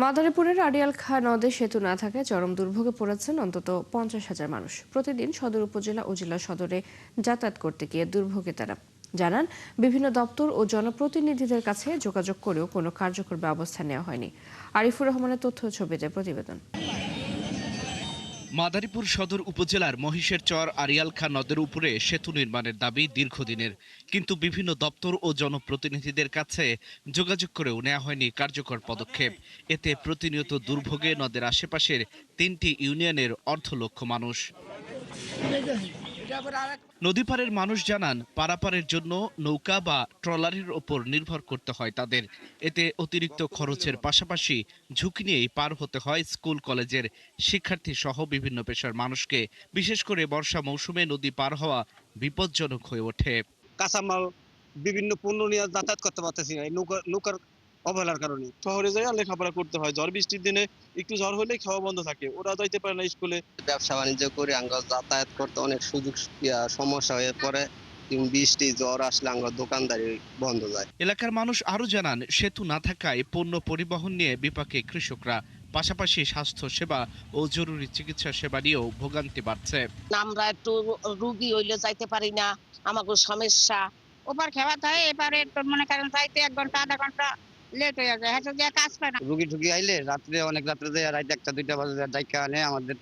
মাদারীপুরের আড়িয়াল খাঁ নদে সেতু না থাকায় চরম দুর্ভোগে পড়েছেন অন্তত 50,000 মানুষ। প্রতিদিন সদর উপজেলা ও জেলা সদরে যাতায়াত করতে গিয়ে দুর্ভোগে তারা জানান, বিভিন্ন দপ্তর ও জনপ্রতিনিধিদের কাছে যোগাযোগ করেও কোনো কার্যকর ব্যবস্থা নেওয়া হয়নি। আরিফুর রহমানের তথ্য ছবিতে প্রতিবেদন। মাদারীপুর সদর উপজেলার মহিষের চর আড়িয়াল খাঁ নদের উপরে সেতু নির্মাণের দাবি দীর্ঘদিনের, কিন্তু বিভিন্ন দপ্তর ও জনপ্রতিনিধিদের কাছে যোগাযোগ করেও নেওয়া হয়নি কার্যকর পদক্ষেপ। এতে প্রতিনিয়ত দুর্ভোগে নদের আশেপাশের 3টি ইউনিয়নের অর্ধ লক্ষ মানুষ। নদীপাড়ের মানুষ জানান, পারাপারের জন্য নৌকা বা ট্রলারের ওপর নির্ভর করতে হয় তাদের। এতে অতিরিক্ত খরচের পাশাপাশি ঝুঁকি নিয়েই পার হতে হয় স্কুল কলেজের শিক্ষার্থী সহ বিভিন্ন পেশার মানুষকে। বিশেষ করে বর্ষা মৌসুমে নদী পার হওয়া বিপজ্জনক হয়ে ওঠে। কাঁচামাল বিভিন্ন পণ্য নিয়ে যাতায়াত করতে পারতেছি না নৌকার অবহেলার কারণে। শহরে যাই লেখাপড়া করতে হয়, ঝড় বৃষ্টির দিনে একটু ঝড় হলেই খাওয়া বন্ধ থাকে, ওরা যাইতে পারে না স্কুলে। ব্যবসা বাণিজ্য করে আঙ্গ যাতায়াত করতে অনেক সমস্যা হয়ে পড়ে। বৃষ্টি ঝড় আসলে আঙ্গ দোকানদারি বন্ধ যায়। এলাকার মানুষ আরও জানান, সেতু না থাকায় পণ্য পরিবহন নিয়ে বিপাকে কৃষকরা, পাশাপাশি স্বাস্থ্য সেবা ও জরুরি চিকিৎসা সেবা নিয়েও ভোগান্তি বাড়ছে। আমরা একটু রুগী হইলে যাইতে পারি না, আমাকে সমস্যা ওপার খেওয়া হয়। এবারে মনে করেন যাইতে 1 ঘন্টা আধা ঘন্টা লেট হয়ে যায়, হয়তো যে কাজ পায় না। রুগী ঠুগি আইলে রাত্রে অনেক রাত্রে যায়, রাত 1টা 2টা বাজে ডাইকা আনে আমাদের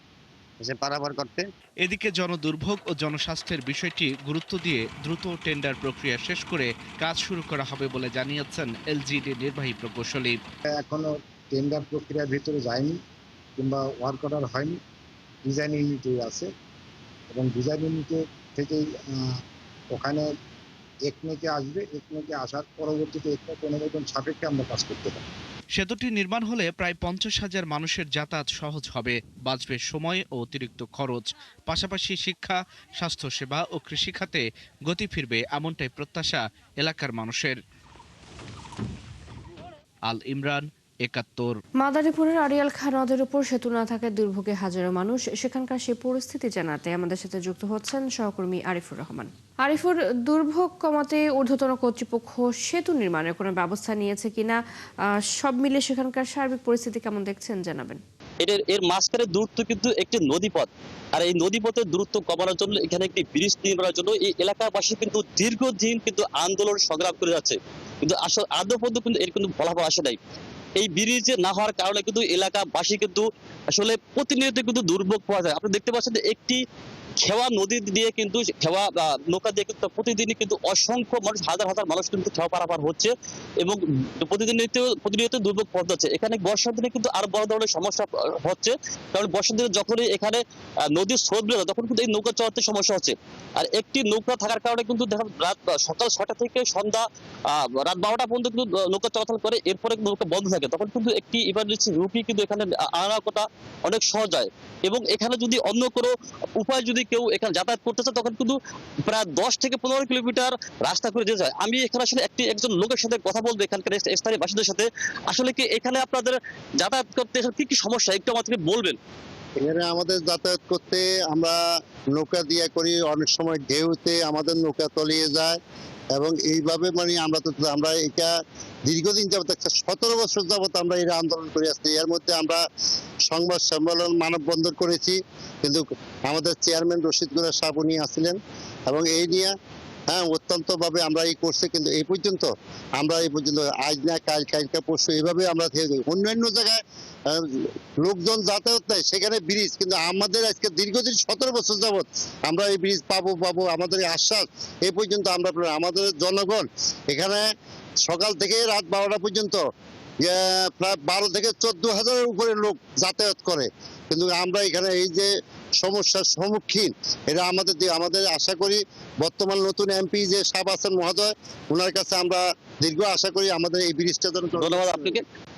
এসে পারাপার করতে। এদিকে জনদুর্ভোগ ও জনস্বাস্থ্যের বিষয়টি গুরুত্ব দিয়ে দ্রুত টেন্ডার প্রক্রিয়া শেষ করে কাজ শুরু করা হবে বলে জানিয়েছেন এলজিডি নির্বাহী প্রকৌশলী। এখনো টেন্ডার প্রক্রিয়ার ভিতরে যায়নি কিংবা ওয়ার্ক অর্ডার হয়নি, ডিজাইন ইউনিটে আছে এবং ডিজাইন ইউনিটে থেকেই ওখানে একনেকে আসবে, একনেকে আসার পরবর্তীতে একনেক অনুমোদন সাপেক্ষে আমরা কাজ করতে পারি। সেতুটি নির্মাণ হলে প্রায় 50,000 মানুষের যাতায়াত সহজ হবে, বাঁচবে সময় ও অতিরিক্ত খরচ। পাশাপাশি শিক্ষা, স্বাস্থ্যসেবা ও কৃষিখাতে গতি ফিরবে, এমনটাই প্রত্যাশা এলাকার মানুষের। আল ইমরান, ৭১। মাদারীপুরের আড়িয়াল খাঁ নদের উপর সেতু না থাকায় দুর্ভোগে হাজারো মানুষ। সেখানকার সেই পরিস্থিতি জানাতে আমাদের সাথে যুক্ত হচ্ছেন সহকর্মী আরিফুর রহমান। আরিফুর, দুর্ভোগ কমাতে ঊর্ধ্বতন কর্তৃপক্ষ সেতু নির্মাণের কোনো ব্যবস্থা নিয়েছে কিনা, সব মিলে সেখানকার সার্বিক পরিস্থিতি কেমন দেখছেন জানাবেন। এর মাঝখানে দূরত্ব কিন্তু একটি নদীপথ, আর এই নদীপথের দূরত্ব কমানোর জন্য এখানে একটি ব্রিজ নির্মাণের জন্য এই এলাকাবাসী কিন্তু দীর্ঘদিন কিন্তু আন্দোলন সংগ্রাম করে যাচ্ছে, কিন্তু আসলে আদৌ পর্যন্ত কিন্তু এর কোনো ফলাফল আসে নাই। এই ব্রিজ না হওয়ার কারণে কিন্তু এলাকাবাসী কিন্তু আসলে প্রতিনিয়ত কিন্তু দুর্ভোগ পাওয়া যায়। আপনি দেখতে পাচ্ছেন একটি খেওয়া নদী দিয়ে কিন্তু খেওয়া নৌকা দিয়ে কিন্তু প্রতিদিনই কিন্তু অসংখ্য মানুষ, হাজার হাজার মানুষ কিন্তু খেওয়া পারাপার হচ্ছে এবং প্রতিনিয়ত দুর্ভোগ পড়ছে। এখানে বর্ষার দিনে কিন্তু আরো বড় ধরনের সমস্যা হচ্ছে, কারণ বর্ষার দিনে যখনই এখানে নদীর স্রোত বেরোয় তখন কিন্তু এই নৌকা চলাতে সমস্যা হচ্ছে। আর একটি নৌকা থাকার কারণে কিন্তু দেখা রাত সকাল 6টা থেকে সন্ধ্যা রাত 12টা পর্যন্ত কিন্তু নৌকা চলাচল করে, এরপরে নৌকা বন্ধ থাকে। তখন কিন্তু একটি ইমার্জেন্সি রুগী কিন্তু এখানে আনা কথা অনেক সহজ হয়, এবং এখানে যদি অন্য কোনো উপায় যদি কেউ এখানে যাতায়াত করতে চায় তখন কিন্তু প্রায় 10 থেকে 15 কিলোমিটার রাস্তা করে যেতে হয়। আমি এখানে আসলে একজন লোকের সাথে কথা বলবো, এখানকার স্থানীয় বাসিন্দাদের সাথে। আসলে কি এখানে আপনাদের যাতায়াত করতে কি কি সমস্যা একটু আমাদেরকে বলবেন? এখানে আমাদের যাতায়াত করতে আমরা নৌকা দিয়ে করি, অনেক সময় ঢেউতে আমাদের নৌকা তলিয়ে যায় এবং এইভাবে আমরা এটা দীর্ঘদিন যাবত 17 বছর যাবত আমরা এই আন্দোলন করে আসছি। এর মধ্যে আমরা সংবাদ সম্মেলন, মানববন্ধন করেছি, কিন্তু আমাদের চেয়ারম্যান রশিদ গুড়া সাহেব উনি আসছিলেন এবং এই নিয়ে অত্যন্ত ভাবে আমরা এই করছি, কিন্তু এই পর্যন্ত আজ না কাল, কালকে পরশু এইভাবে আমরা অন্যান্য জায়গায় লোকজন যাতায়াত নাই, সেখানে ব্রিজ, কিন্তু আমাদের আজকে দীর্ঘদিন 17 বছর যাবত আমরা এই ব্রিজ পাবো আমাদের এই আশ্বাস এই পর্যন্ত আমরা, আমাদের জনগণ এখানে সকাল থেকে রাত 12টা পর্যন্ত প্রায় 12 থেকে 14,000-এর উপরে লোক যাতায়াত করে, কিন্তু আমরা এখানে এই যে সমস্যার সম্মুখীন, এটা আমাদের আশা করি বর্তমান নতুন এমপি যে সাহেব আছেন মহোদয়, ওনার কাছে আমরা দীর্ঘ আশা করি আমাদের এই ব্রিজটা। ধন্যবাদ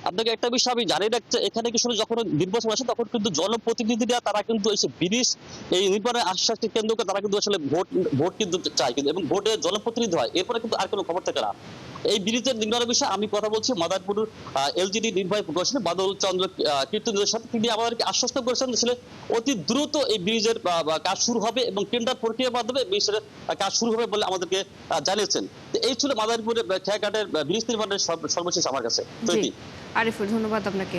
আপনাকে একটা বিষয় আমি জানি রাখছি, এখানে কিছু যখন নির্বাচন আসে তখন কিন্তু জনপ্রতিনিধিরা তারা কিন্তু এসে ব্রিজ এই নির্মাণের আশ্বাসকে কেন্দ্র করে তারা কিন্তু আসলে ভোট কিন্তু চায়, কিন্তু এবং ভোটে জনপ্রতিনিধি হয়, এরপরে কিন্তু আর কোনো খবর থাকে না। এই ব্রিজের নির্মাণের বিষয়ে আমি কথা বলছি মাদারীপুর এলজিডি নির্বাহী প্রকৌশলী বাদল চন্দ্র কীর্তনের সাথে। তিনি আমাদেরকে আশ্বস্ত করেছেন আসলে অতি দ্রুত এই ব্রিজের কাজ শুরু হবে এবং টেন্ডার প্রক্রিয়ার মাধ্যমে ব্রিজের কাজ শুরু হবে বলে আমাদেরকে জানিয়েছেন। তো এই ছিল মাদারীপুরের খেয়াঘাটের ব্রিজ নির্মাণের সর্বশেষ আমার কাছে। জি আরিফুর, ধন্যবাদ আপনাকে।